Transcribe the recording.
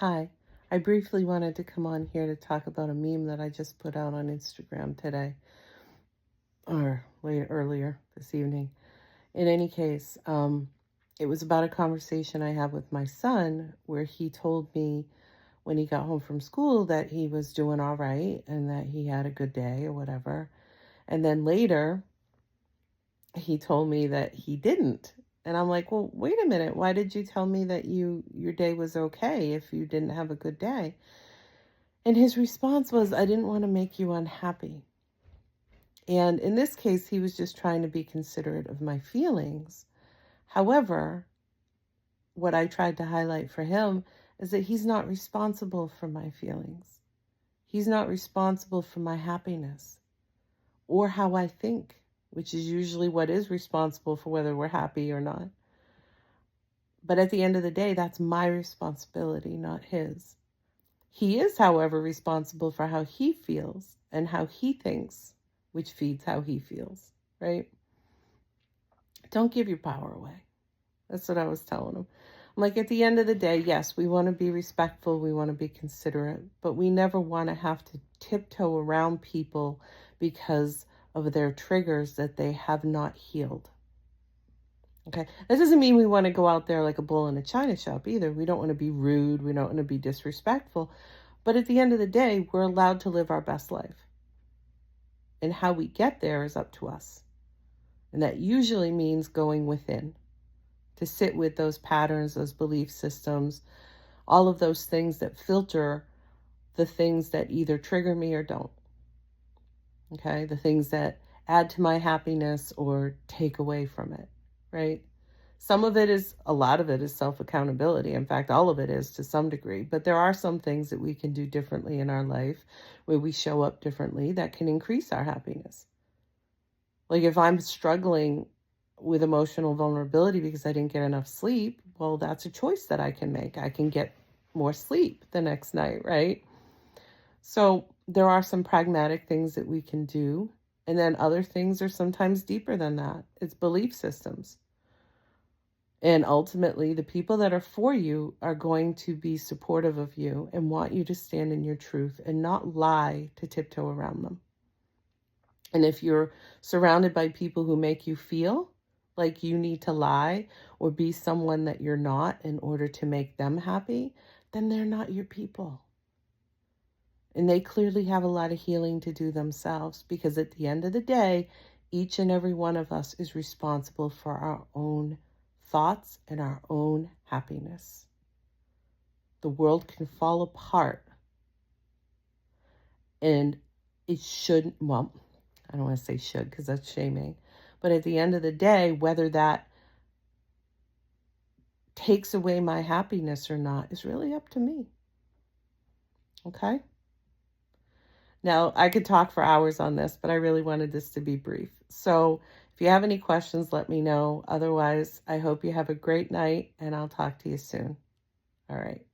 Hi. I briefly wanted to come on here to talk about a meme that I just put out on Instagram today or earlier this evening. In any case, it was about a conversation I had with my son where he told me when he got home from school that he was doing all right and that he had a good day or whatever. And then later, he told me that he didn't. And I'm like, well, wait a minute. Why did you tell me that your day was okay if you didn't have a good day? And his response was, I didn't want to make you unhappy. And in this case, he was just trying to be considerate of my feelings. However, what I tried to highlight for him is that he's not responsible for my feelings. He's not responsible for my happiness or how I think, which is usually what is responsible for whether we're happy or not. But at the end of the day, that's my responsibility, not his. He is, however, responsible for how he feels and how he thinks, which feeds how he feels, right? Don't give your power away. That's what I was telling him. I'm like, at the end of the day, yes, we want to be respectful, we want to be considerate, but we never want to have to tiptoe around people because of their triggers that they have not healed. Okay, that doesn't mean we want to go out there like a bull in a china shop either. We don't want to be rude. We don't want to be disrespectful. But at the end of the day, we're allowed to live our best life. And how we get there is up to us. And that usually means going within to sit with those patterns, those belief systems, all of those things that filter the things that either trigger me or don't. Okay, the things that add to my happiness or take away from it, right? A lot of it is self-accountability. In fact, all of it is to some degree. But there are some things that we can do differently in our life where we show up differently that can increase our happiness. Like if I'm struggling with emotional vulnerability because I didn't get enough sleep, well, that's a choice that I can make. I can get more sleep the next night, right? So there are some pragmatic things that we can do. And then other things are sometimes deeper than that. It's belief systems. And ultimately, the people that are for you are going to be supportive of you and want you to stand in your truth and not lie to tiptoe around them. And if you're surrounded by people who make you feel like you need to lie or be someone that you're not in order to make them happy, then they're not your people. And they clearly have a lot of healing to do themselves because at the end of the day, each and every one of us is responsible for our own thoughts and our own happiness. The world can fall apart and it shouldn't, well, I don't want to say should because that's shaming, but at the end of the day, whether that takes away my happiness or not is really up to me. Okay? Now, I could talk for hours on this, but I really wanted this to be brief. So if you have any questions, let me know. Otherwise, I hope you have a great night and I'll talk to you soon. All right.